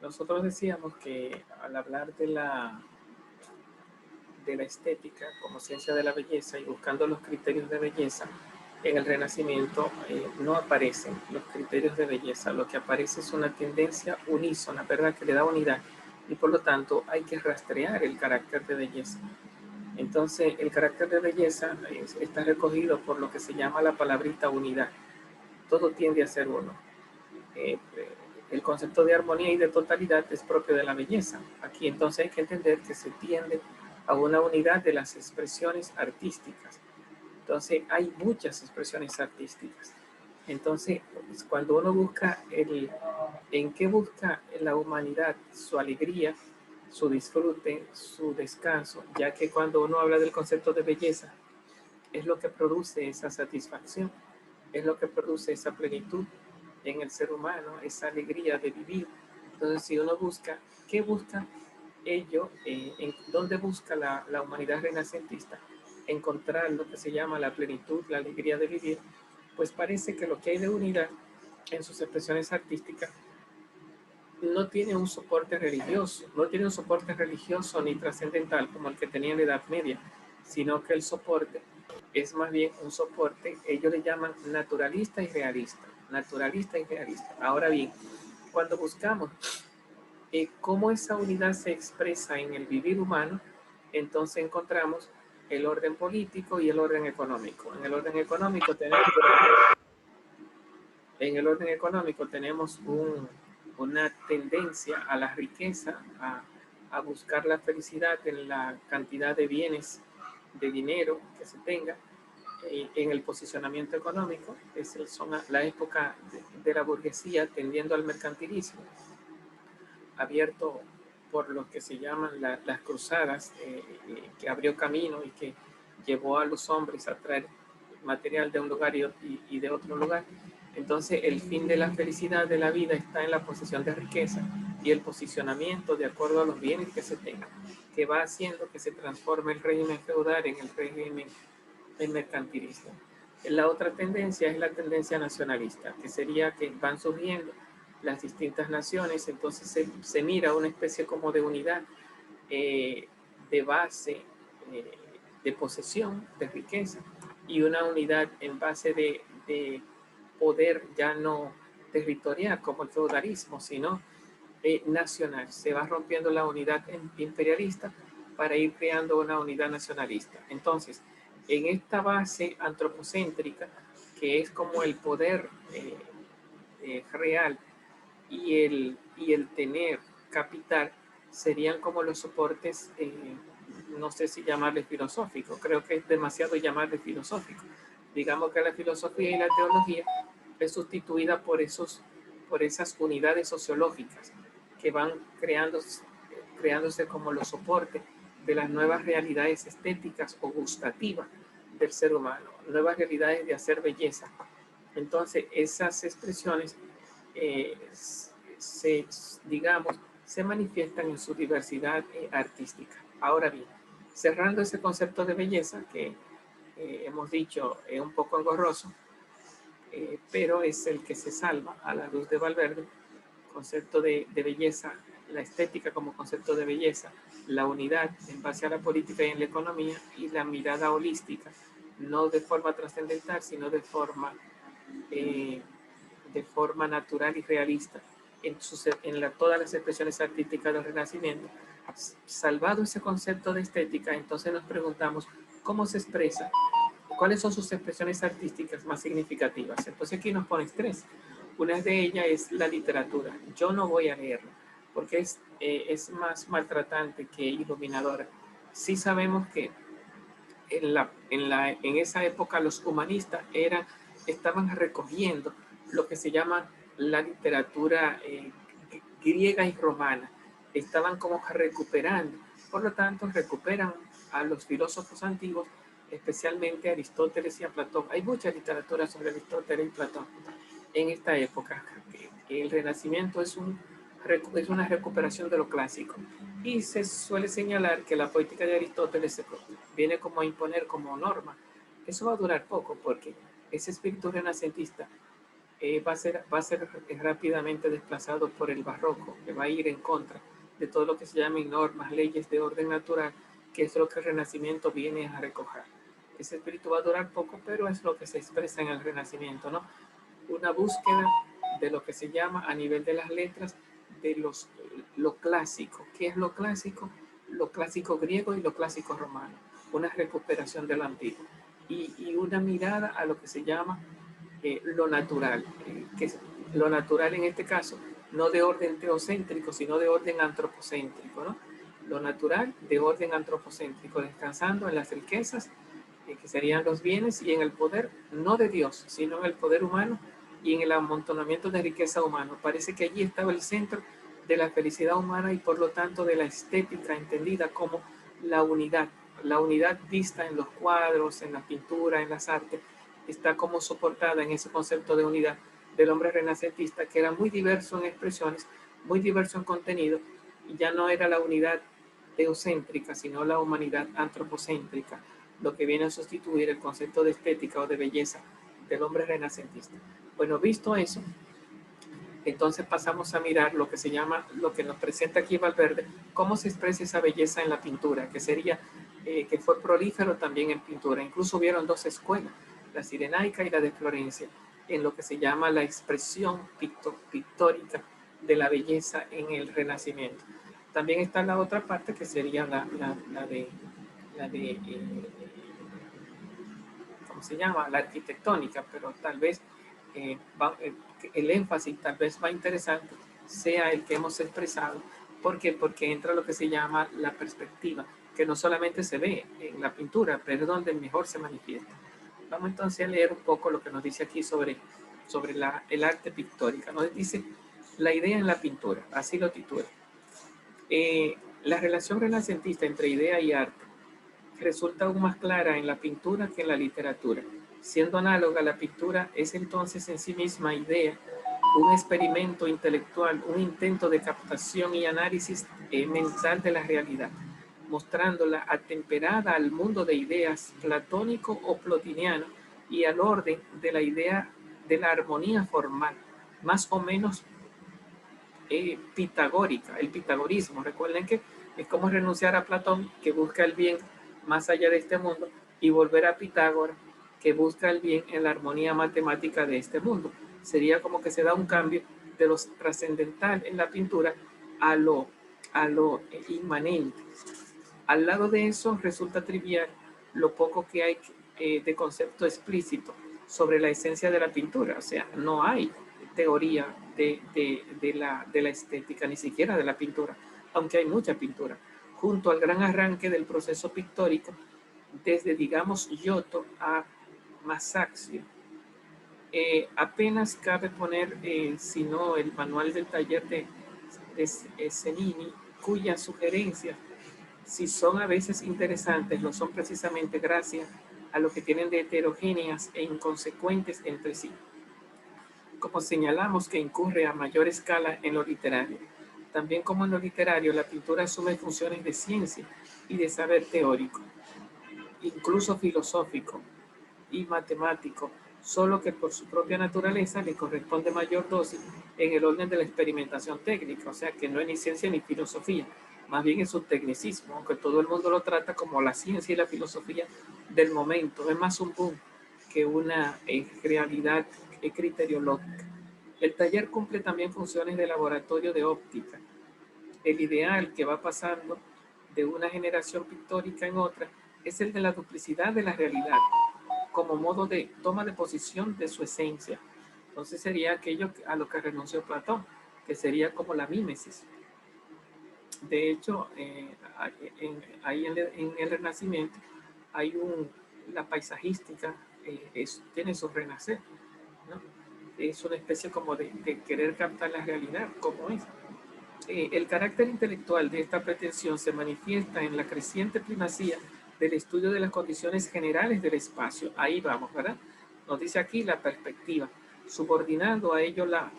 Nosotros decíamos que al hablar de la estética como ciencia de la belleza y buscando los criterios de belleza, en el Renacimiento no aparecen los criterios de belleza, lo que aparece es una tendencia unísona, ¿verdad? Que le da unidad y por lo tanto hay que rastrear el carácter de belleza. Entonces, el carácter de belleza está recogido por lo que se llama la palabrita unidad. Todo tiende a ser uno. Eh, el concepto de armonía y de totalidad es propio de la belleza. Aquí entonces hay que entender que se tiende a una unidad de las expresiones artísticas. Entonces hay muchas expresiones artísticas. Entonces, cuando uno busca en qué busca la humanidad su alegría, su disfrute, su descanso, ya que cuando uno habla del concepto de belleza, es lo que produce esa satisfacción, es lo que produce esa plenitud en el ser humano, esa alegría de vivir. Entonces, si uno busca, ¿qué busca ello? ¿Dónde busca la humanidad renacentista? Encontrar lo que se llama la plenitud, la alegría de vivir, pues parece que lo que hay de unidad en sus expresiones artísticas no tiene un soporte religioso, no tiene un soporte religioso ni trascendental como el que tenía en la Edad Media, sino que el soporte es más bien un soporte, ellos le llaman naturalista y realista, naturalista y realista. Ahora bien, cuando buscamos cómo esa unidad se expresa en el vivir humano, entonces encontramos el orden político y el orden económico. En el orden económico tenemos una tendencia a la riqueza, a buscar la felicidad en la cantidad de bienes, de dinero que se tenga, en el posicionamiento económico, son la época de la burguesía tendiendo al mercantilismo, abierto por lo que se llaman las cruzadas, que abrió camino y que llevó a los hombres a traer material de un lugar y de otro lugar. Entonces, el fin de la felicidad de la vida está en la posesión de riqueza y el posicionamiento de acuerdo a los bienes que se tengan, que va haciendo que se transforme el régimen feudal en el régimen mercantilista. La otra tendencia es la tendencia nacionalista, que sería que van surgiendo las distintas naciones, entonces se mira una especie como de unidad, eh, de base, eh, de posesión, de riqueza, y una unidad en base de poder ya no territorial como el feudalismo, sino nacional. Se va rompiendo la unidad imperialista para ir creando una unidad nacionalista. Entonces, en esta base antropocéntrica, que es como el poder real y el tener capital, serían como los soportes, no sé si llamarle filosófico, creo que es demasiado llamarle filosófico. Digamos que la filosofía y la teología es sustituida por esas unidades sociológicas que van creándose como los soportes de las nuevas realidades estéticas o gustativas del ser humano, nuevas realidades de hacer belleza. Entonces, esas expresiones se, digamos, se manifiestan en su diversidad artística. Ahora bien, cerrando ese concepto de belleza que hemos dicho es un poco engorroso, pero es el que se salva a la luz de Valverde, concepto de belleza, la estética como concepto de belleza, la unidad en base a la política y en la economía y la mirada holística, no de forma trascendental, sino eh, de forma natural y realista todas las expresiones artísticas del Renacimiento. Salvado ese concepto de estética, entonces nos preguntamos cómo se expresa, cuáles son sus expresiones artísticas más significativas. Entonces aquí nos ponen tres. Una de ellas es la literatura. Yo no voy a leerla porque es más maltratante que iluminadora. Sí sabemos que en esa época los humanistas estaban recogiendo lo que se llama la literatura griega y romana. Estaban como recuperando. Por lo tanto, recuperan a los filósofos antiguos, especialmente a Aristóteles y a Platón. Hay mucha literatura sobre Aristóteles y Platón en esta época. El Renacimiento es una recuperación de lo clásico. Y se suele señalar que la poética de Aristóteles viene como a imponer como norma. Eso va a durar poco porque ese espíritu renacentista va a ser rápidamente desplazado por el barroco, que va a ir en contra de todo lo que se llaman normas, leyes de orden natural, que es lo que el Renacimiento viene a recoger. Ese espíritu va a durar poco, pero es lo que se expresa en el Renacimiento, ¿no? Una búsqueda de lo que se llama a nivel de las letras de lo clásico. ¿Qué es lo clásico? Lo clásico griego y lo clásico romano. Una recuperación de lo antiguo. Y una mirada a lo que se llama lo natural, que es lo natural en este caso, no de orden teocéntrico, sino de orden antropocéntrico, ¿no? Lo natural de orden antropocéntrico, descansando en las riquezas, que serían los bienes, y en el poder, no de Dios, sino en el poder humano y en el amontonamiento de riqueza humana. Parece que allí estaba el centro de la felicidad humana y por lo tanto de la estética entendida como la unidad vista en los cuadros, en la pintura, en las artes, está como soportada en ese concepto de unidad del hombre renacentista, que era muy diverso en expresiones, muy diverso en contenido, y ya no era la unidad teocéntrica, sino la humanidad antropocéntrica, lo que viene a sustituir el concepto de estética o de belleza del hombre renacentista. Bueno, visto eso, entonces pasamos a mirar lo que se llama, lo que nos presenta aquí Valverde, cómo se expresa esa belleza en la pintura, que sería, que fue prolífero también en pintura. Incluso hubieron dos escuelas, la cirenaica y la de Florencia, en lo que se llama la expresión pictórica de la belleza en el Renacimiento. También está la otra parte que sería la de ¿cómo se llama? La arquitectónica, pero tal vez el énfasis tal vez más interesante sea el que hemos expresado. ¿Por qué? Porque entra lo que se llama la perspectiva, que no solamente se ve en la pintura, pero es donde mejor se manifiesta. Vamos entonces a leer un poco lo que nos dice aquí sobre el arte pictórica. Nos dice la idea en la pintura, así lo titula. La relación renacentista entre idea y arte resulta aún más clara en la pintura que en la literatura. Siendo análoga, la pintura es entonces en sí misma idea, un experimento intelectual, un intento de captación y análisis mental de la realidad, mostrándola atemperada al mundo de ideas platónico o plotiniano y al orden de la idea de la armonía formal, más o menos pitagórica, el pitagorismo. Recuerden que es como renunciar a Platón, que busca el bien más allá de este mundo, y volver a Pitágoras, que busca el bien en la armonía matemática de este mundo. Sería como que se da un cambio de lo trascendental en la pintura a lo inmanente. Al lado de eso resulta trivial lo poco que hay de concepto explícito sobre la esencia de la pintura. O sea, no hay teoría de la estética, ni siquiera de la pintura, aunque hay mucha pintura. Junto al gran arranque del proceso pictórico, desde, digamos, Giotto a Masaccio, apenas cabe poner, sino el manual del taller de Cenini, cuyas sugerencias, si son a veces interesantes, lo son precisamente gracias a lo que tienen de heterogéneas e inconsecuentes entre sí, como señalamos que incurre a mayor escala en lo literario. También como en lo literario, la pintura asume funciones de ciencia y de saber teórico, incluso filosófico y matemático, solo que por su propia naturaleza le corresponde mayor dosis en el orden de la experimentación técnica, o sea que no es ni ciencia ni filosofía, más bien es un tecnicismo, aunque todo el mundo lo trata como la ciencia y la filosofía del momento, es más un boom que una realidad criteriológica. El taller cumple también funciones de laboratorio de óptica. El ideal que va pasando de una generación pictórica en otra es el de la duplicidad de la realidad, como modo de toma de posición de su esencia. Entonces sería aquello a lo que renunció Platón, que sería como la mímesis. De hecho, ahí en el Renacimiento hay la paisajística tiene su renacer, ¿no? Es una especie como de querer captar la realidad como es. El carácter intelectual de esta pretensión se manifiesta en la creciente primacía del estudio de las condiciones generales del espacio. Ahí vamos, ¿verdad? Nos dice aquí la perspectiva, subordinando a ello la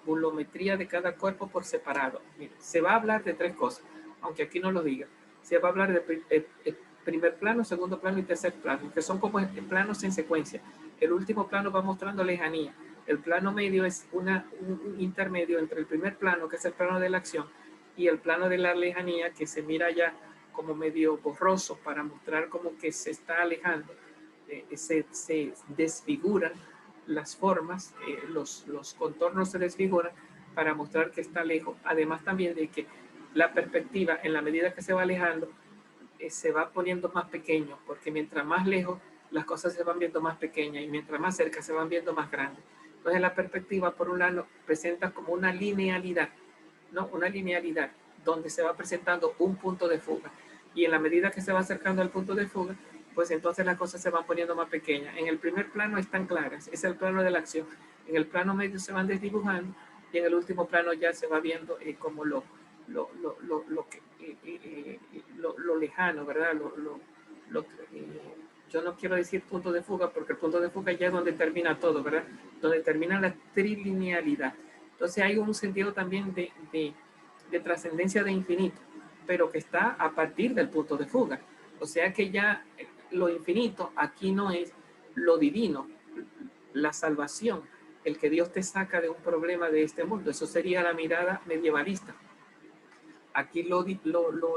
volumetría de cada cuerpo por separado. Mira, se va a hablar de tres cosas, aunque aquí no lo diga. Se va a hablar de primer plano, segundo plano y tercer plano, que son como planos en secuencia. El último plano va mostrando lejanía. El plano medio es un intermedio entre el primer plano, que es el plano de la acción, y el plano de la lejanía, que se mira ya como medio borroso para mostrar como que se está alejando. Se desfiguran las formas, los contornos se desfiguran para mostrar que está lejos. Además también de que la perspectiva, en la medida que se va alejando, se va poniendo más pequeño, porque mientras más lejos las cosas se van viendo más pequeñas y mientras más cerca se van viendo más grandes. Entonces la perspectiva, por un lado, presenta como una linealidad, ¿no? Una linealidad donde se va presentando un punto de fuga. Y en la medida que se va acercando al punto de fuga, pues entonces las cosas se van poniendo más pequeñas. En el primer plano están claras, es el plano de la acción. En el plano medio se van desdibujando y en el último plano ya se va viendo como lo lejano, ¿verdad? Yo no quiero decir punto de fuga, porque el punto de fuga ya es donde termina todo, ¿verdad? Donde termina la trilinealidad. Entonces hay un sentido también de trascendencia de infinito, pero que está a partir del punto de fuga. O sea que ya lo infinito aquí no es lo divino, la salvación, el que Dios te saca de un problema de este mundo. Eso sería la mirada medievalista. Aquí lo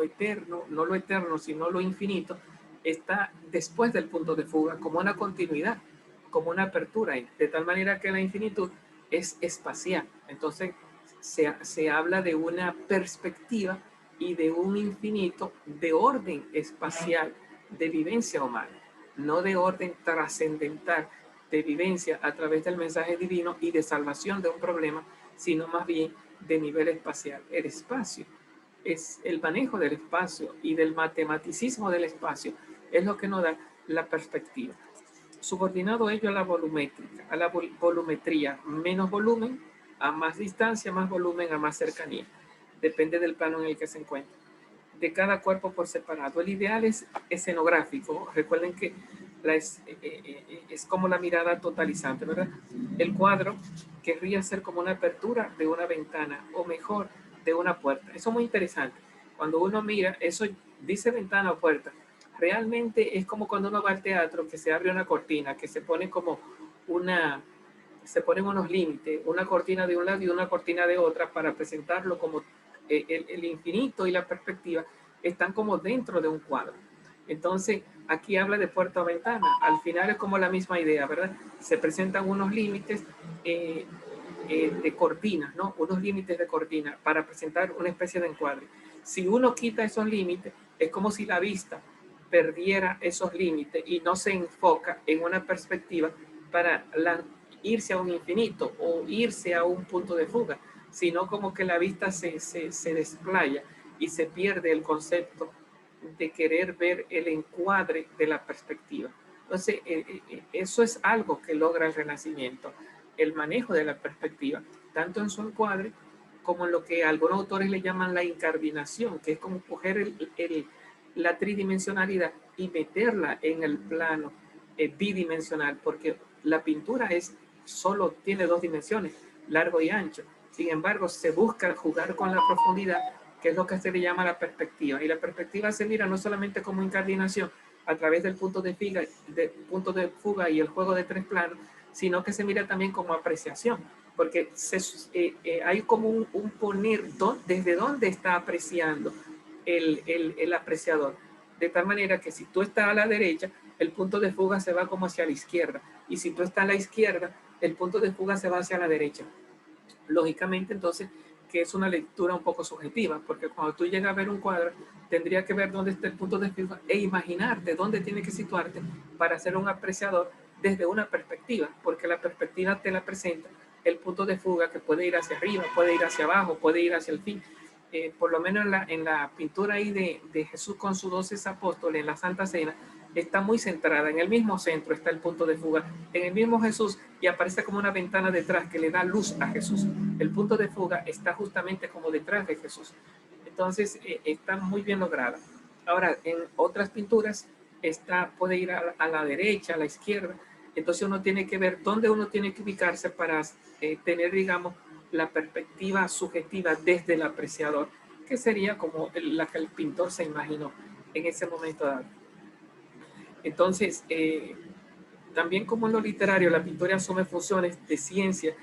eterno, no lo eterno, sino lo infinito, está después del punto de fuga, como una continuidad, como una apertura, de tal manera que la infinitud es espacial. Entonces se habla de una perspectiva y de un infinito de orden espacial de vivencia humana, no de orden trascendental de vivencia a través del mensaje divino y de salvación de un problema, sino más bien de nivel espacial. El espacio es el manejo del espacio y del matematicismo del espacio, es lo que nos da la perspectiva. Subordinado ello a la volumétrica, a la volumetría, menos volumen a más distancia, más volumen a más cercanía. Depende del plano en el que se encuentra. De cada cuerpo por separado. El ideal es escenográfico. Recuerden que es como la mirada totalizante, ¿verdad? El cuadro querría ser como una apertura de una ventana, o mejor, de una puerta. Eso es muy interesante. Cuando uno mira, eso dice ventana o puerta. Realmente es como cuando uno va al teatro, que se abre una cortina, que se pone como se ponen unos límites, una cortina de un lado y una cortina de otra para presentarlo como el infinito y la perspectiva están como dentro de un cuadro. Entonces, aquí habla de puerta o ventana. Al final es como la misma idea, ¿verdad? Se presentan unos límites de cortinas, ¿no? Unos límites de cortina para presentar una especie de encuadre. Si uno quita esos límites, es como si la vista perdiera esos límites y no se enfoca en una perspectiva para irse a un infinito o irse a un punto de fuga, sino como que la vista se desplaya y se pierde el concepto de querer ver el encuadre de la perspectiva. Entonces, eso es algo que logra el Renacimiento, el manejo de la perspectiva, tanto en su encuadre como en lo que algunos autores le llaman la incardinación, que es como coger la tridimensionalidad y meterla en el plano bidimensional, porque la pintura solo tiene dos dimensiones, largo y ancho. Sin embargo, se busca jugar con la profundidad, que es lo que se le llama la perspectiva. Y la perspectiva se mira no solamente como incardinación a través del punto de fuga y el juego de tres planos, sino que se mira también como apreciación, porque hay como un poner desde dónde está apreciando el apreciador. De tal manera que si tú estás a la derecha, el punto de fuga se va como hacia la izquierda. Y si tú estás a la izquierda, el punto de fuga se va hacia la derecha. Lógicamente, entonces, que es una lectura un poco subjetiva, porque cuando tú llegas a ver un cuadro, tendría que ver dónde está el punto de fuga e imaginarte dónde tiene que situarte para ser un apreciador desde una perspectiva, porque la perspectiva te la presenta el punto de fuga, que puede ir hacia arriba, puede ir hacia abajo, puede ir hacia el fin. Por lo menos en la pintura ahí de Jesús con sus 12 apóstoles en la Santa Cena, está muy centrada, en el mismo centro está el punto de fuga, en el mismo Jesús, y aparece como una ventana detrás que le da luz a Jesús. El punto de fuga está justamente como detrás de Jesús. Entonces, está muy bien lograda. Ahora, en otras pinturas, puede ir a la derecha, a la izquierda, entonces uno tiene que ver dónde uno tiene que ubicarse para tener, digamos, la perspectiva subjetiva desde el apreciador, que sería como la que el pintor se imaginó en ese momento dado. Entonces, También como en lo literario, la pintura asume funciones de ciencia,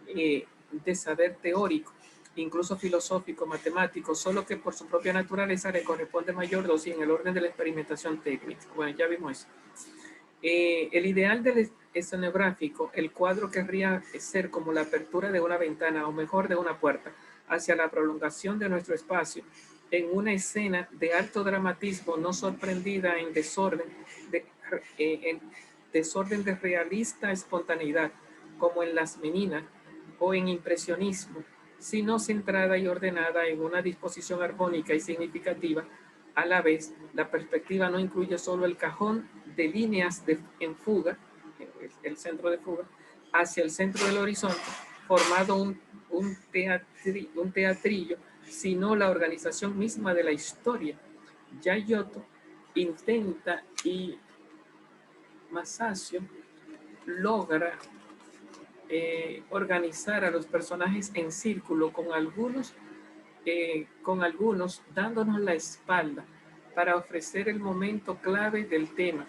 de saber teórico, incluso filosófico, matemático, solo que por su propia naturaleza le corresponde mayor dosis en el orden de la experimentación técnica. Bueno, ya vimos eso. El ideal del escenográfico, el cuadro querría ser como la apertura de una ventana o mejor de una puerta hacia la prolongación de nuestro espacio en una escena de alto dramatismo no sorprendida en desorden de realista espontaneidad como en Las Meninas o en impresionismo, sino centrada y ordenada en una disposición armónica y significativa. A la vez, la perspectiva no incluye solo el cajón de líneas en fuga, el centro de fuga, hacia el centro del horizonte, formado un teatrillo, sino la organización misma de la historia. Ya Giotto intenta y Masaccio logra organizar a los personajes en círculo con algunos dándonos la espalda para ofrecer el momento clave del tema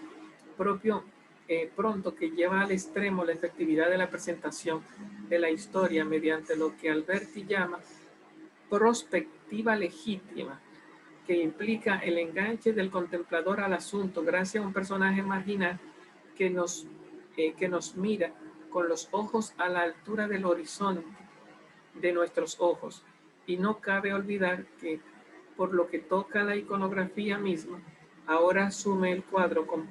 propio pronto que lleva al extremo la efectividad de la presentación de la historia mediante lo que Alberti llama prospectiva legítima, que implica el enganche del contemplador al asunto gracias a un personaje marginal que nos mira con los ojos a la altura del horizonte de nuestros ojos. Y no cabe olvidar que, por lo que toca a la iconografía misma, ahora asume el cuadro con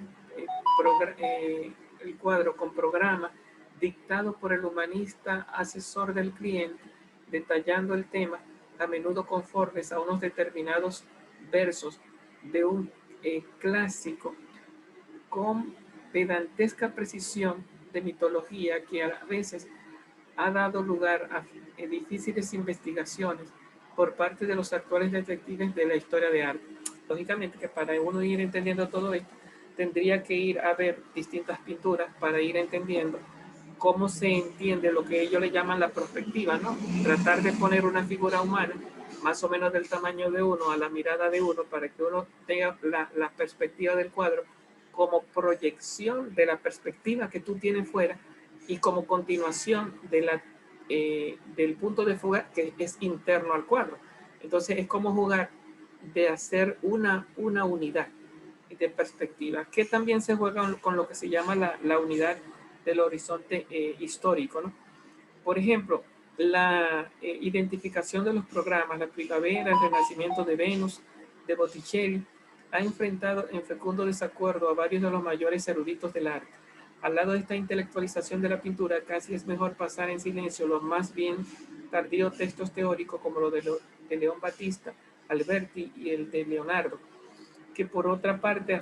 programa dictado por el humanista asesor del cliente, detallando el tema, a menudo conformes a unos determinados versos de un clásico con pedantesca precisión de mitología que a veces ha dado lugar a difíciles investigaciones por parte de los actuales detectives de la historia de arte. Lógicamente que para uno ir entendiendo todo esto, tendría que ir a ver distintas pinturas para ir entendiendo cómo se entiende lo que ellos le llaman la perspectiva, ¿no? Tratar de poner una figura humana más o menos del tamaño de uno a la mirada de uno para que uno tenga la perspectiva del cuadro como proyección de la perspectiva que tú tienes fuera y como continuación del punto de fuga que es interno al cuadro. Entonces es como jugar de hacer una unidad de perspectiva, que también se juega con lo que se llama la unidad del horizonte histórico, ¿no? Por ejemplo, la identificación de los programas, la primavera, el renacimiento de Venus, de Botticelli, ha enfrentado en fecundo desacuerdo a varios de los mayores eruditos del arte. Al lado de esta intelectualización de la pintura, casi es mejor pasar en silencio los más bien tardíos textos teóricos como los de León Battista, Alberti y el de Leonardo, que por otra parte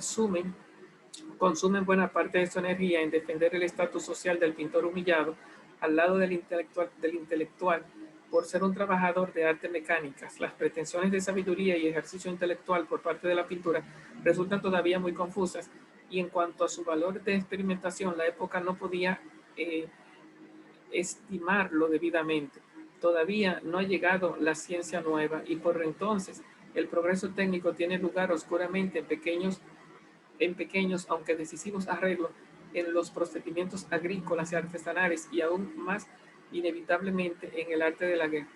consumen buena parte de su energía en defender el estatus social del pintor humillado al lado del intelectual por ser un trabajador de artes mecánicas. Las pretensiones de sabiduría y ejercicio intelectual por parte de la pintura resultan todavía muy confusas y en cuanto a su valor de experimentación, la época no podía eh, estimarlo debidamente. Todavía no ha llegado la ciencia nueva y por entonces el progreso técnico tiene lugar oscuramente en pequeños, aunque decisivos arreglos en los procedimientos agrícolas y artesanales y aún más inevitablemente en el arte de la guerra.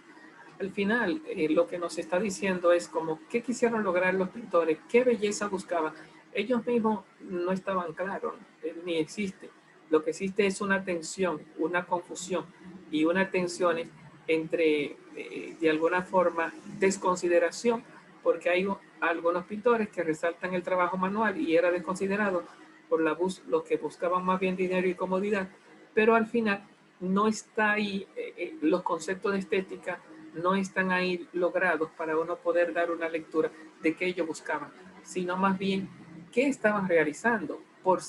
Al final, lo que nos está diciendo es como qué quisieron lograr los pintores, qué belleza buscaban. Ellos mismos no estaban claros, ni existe. Lo que existe es una tensión, una confusión y una tensión entre, de alguna forma, desconsideración, porque hay algunos pintores que resaltan el trabajo manual y era desconsiderado por los que buscaban más bien dinero y comodidad, pero al final no está ahí los conceptos de estética no están ahí logrados para uno poder dar una lectura de qué ellos buscaban, sino más bien qué estaban realizando por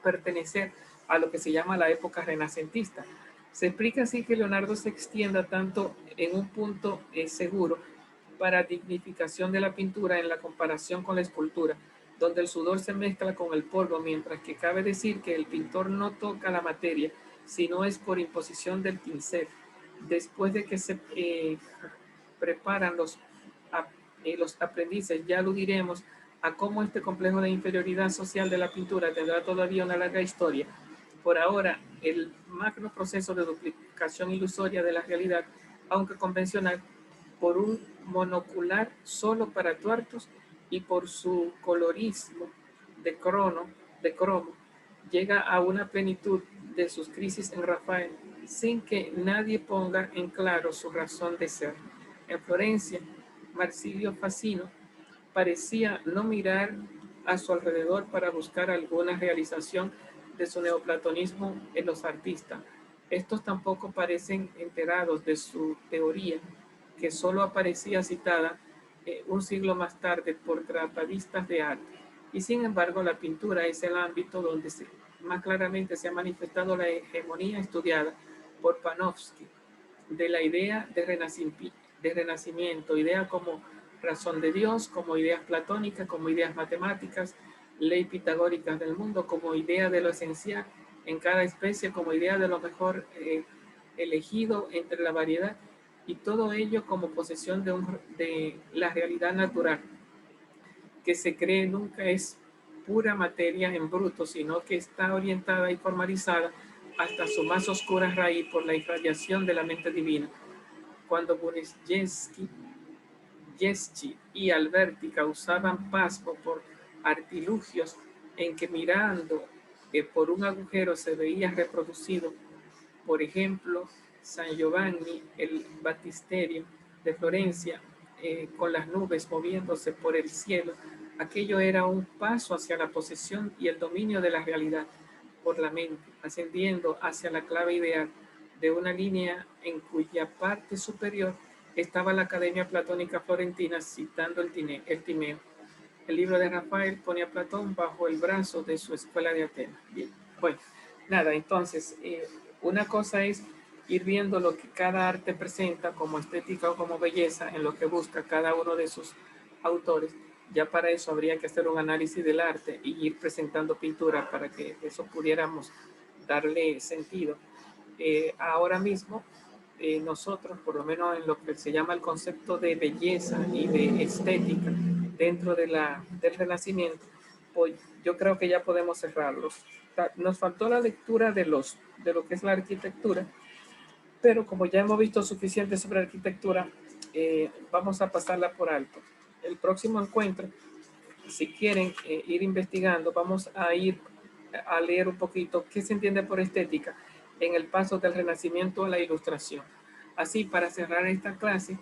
pertenecer a lo que se llama la época renacentista. Se explica así que Leonardo se extienda tanto en un punto seguro para dignificación de la pintura en la comparación con la escultura, donde el sudor se mezcla con el polvo, mientras que cabe decir que el pintor no toca la materia, sino es por imposición del pincel. Después de que se preparan los aprendices, ya aludiremos a cómo este complejo de inferioridad social de la pintura tendrá todavía una larga historia. Por ahora, el macro proceso de duplicación ilusoria de la realidad, aunque convencional, por un monocular solo para tuertos y por su colorismo de cromo, llega a una plenitud de sus crisis en Rafael sin que nadie ponga en claro su razón de ser. En Florencia, Marsilio Facino parecía no mirar a su alrededor para buscar alguna realización de su neoplatonismo en los artistas. Estos tampoco parecen enterados de su teoría, que solo aparecía citada un siglo más tarde por tratadistas de arte. Y sin embargo, la pintura es el ámbito donde más claramente se ha manifestado la hegemonía estudiada por Panofsky de la idea de renacimiento, idea como razón de Dios, como ideas platónicas, como ideas matemáticas, ley pitagóricas del mundo, como idea de lo esencial en cada especie, como idea de lo mejor elegido entre la variedad, y todo ello como posesión de la realidad natural, que se cree nunca es pura materia en bruto, sino que está orientada y formalizada hasta su más oscura raíz por la irradiación de la mente divina. Cuando Brzezinski y Alberti causaban pasmo por artilugios en que mirando por un agujero se veía reproducido, por ejemplo, San Giovanni, el Baptisterio de Florencia, con las nubes moviéndose por el cielo, aquello era un paso hacia la posesión y el dominio de la realidad por la mente, ascendiendo hacia la clave ideal de una línea en cuya parte superior estaba la Academia Platónica Florentina citando el Timeo. El libro de Rafael pone a Platón bajo el brazo de su escuela de Atenas. Bien, bueno, nada, entonces, una cosa es ir viendo lo que cada arte presenta como estética o como belleza en lo que busca cada uno de sus autores. Ya para eso habría que hacer un análisis del arte y ir presentando pintura para que eso pudiéramos darle sentido. Ahora mismo, nosotros, por lo menos en lo que se llama el concepto de belleza y de estética dentro del Renacimiento, pues yo creo que ya podemos cerrarlos. Nos faltó la lectura de lo que es la arquitectura, pero como ya hemos visto suficiente sobre arquitectura, vamos a pasarla por alto. El próximo encuentro, si quieren ir investigando, vamos a ir a leer un poquito qué se entiende por estética en el paso del Renacimiento a la Ilustración. Así, para cerrar esta clase,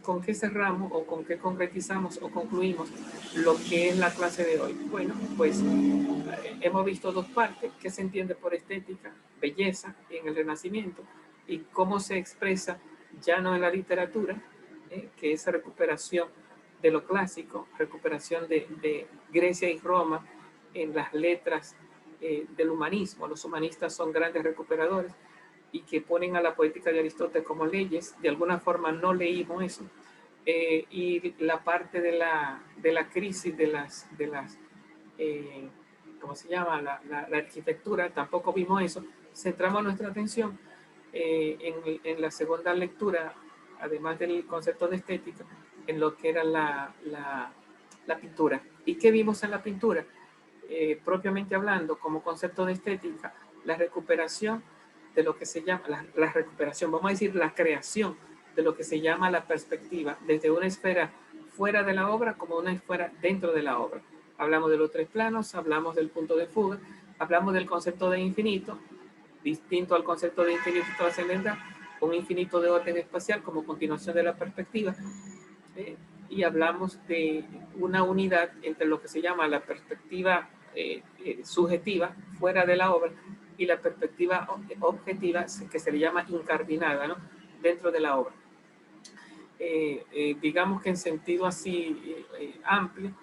¿con qué cerramos o con qué concretizamos o concluimos lo que es la clase de hoy? Bueno, pues hemos visto dos partes: qué se entiende por estética, belleza en el Renacimiento, y cómo se expresa ya no en la literatura, que es recuperación de lo clásico, recuperación de Grecia y Roma en las letras del humanismo. Los humanistas son grandes recuperadores y que ponen a la poética de Aristóteles como leyes. De alguna forma no leímos eso. Y la parte de la crisis de las ¿cómo se llama? La arquitectura, tampoco vimos eso. Centramos nuestra atención en la segunda lectura, además del concepto de estética, en lo que era la pintura. ¿Y qué vimos en la pintura? Propiamente hablando, como concepto de estética, la recuperación de lo que se llama, la recuperación, vamos a decir, la creación de lo que se llama la perspectiva, desde una esfera fuera de la obra como una esfera dentro de la obra. Hablamos de los tres planos, hablamos del punto de fuga, hablamos del concepto de infinito, distinto al concepto de infinito trascendental, un infinito de orden espacial como continuación de la perspectiva, y hablamos de una unidad entre lo que se llama la perspectiva subjetiva fuera de la obra y la perspectiva objetiva que se le llama incardinada, ¿no?, dentro de la obra. Digamos que en sentido así amplio,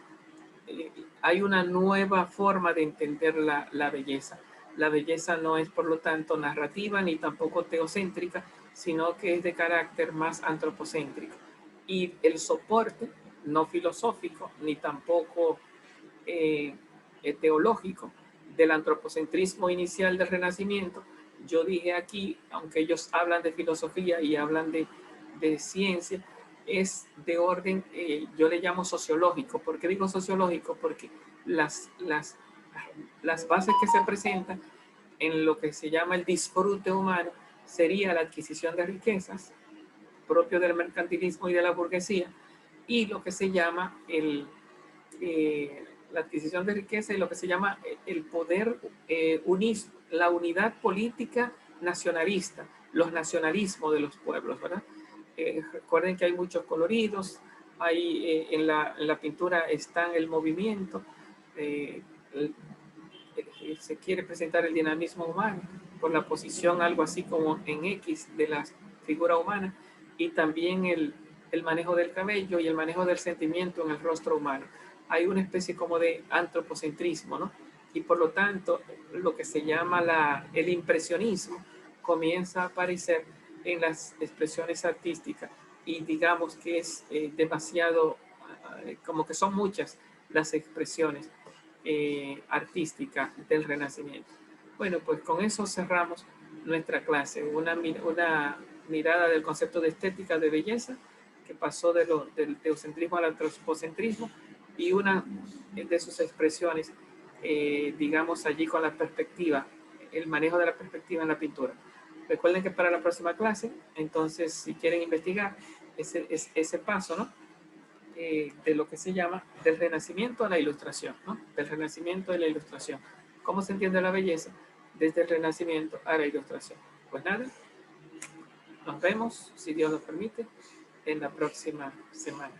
hay una nueva forma de entender la belleza. La belleza no es, por lo tanto, narrativa ni tampoco teocéntrica, sino que es de carácter más antropocéntrico. Y el soporte, no filosófico ni tampoco teológico, del antropocentrismo inicial del Renacimiento, yo dije aquí, aunque ellos hablan de filosofía y hablan de ciencia, es de orden, yo le llamo sociológico. ¿Por qué digo sociológico? Porque las bases que se presentan en lo que se llama el disfrute humano sería la adquisición de riquezas propio del mercantilismo y de la burguesía, y lo que se llama la adquisición de riqueza y lo que se llama el poder la unidad política nacionalista, los nacionalismos de los pueblos, ¿verdad? Recuerden que hay muchos coloridos, hay, en la pintura está el movimiento, el, se quiere presentar el dinamismo humano por la posición algo así como en X de la figura humana, y también el manejo del cabello y el manejo del sentimiento en el rostro humano. Hay una especie como de antropocentrismo, ¿no? Y por lo tanto, lo que se llama el impresionismo comienza a aparecer en las expresiones artísticas, y digamos que es demasiado, como que son muchas las expresiones artística del Renacimiento. Bueno, pues con eso cerramos nuestra clase, una mirada del concepto de estética de belleza que pasó del teocentrismo al antropocentrismo, y una de sus expresiones, digamos allí con la perspectiva, el manejo de la perspectiva en la pintura. Recuerden que para la próxima clase, entonces, si quieren investigar ese paso, ¿no? De lo que se llama del Renacimiento a la Ilustración, ¿no? Del Renacimiento a la Ilustración. ¿Cómo se entiende la belleza desde el Renacimiento a la Ilustración? Pues nada, nos vemos, si Dios lo permite, en la próxima semana.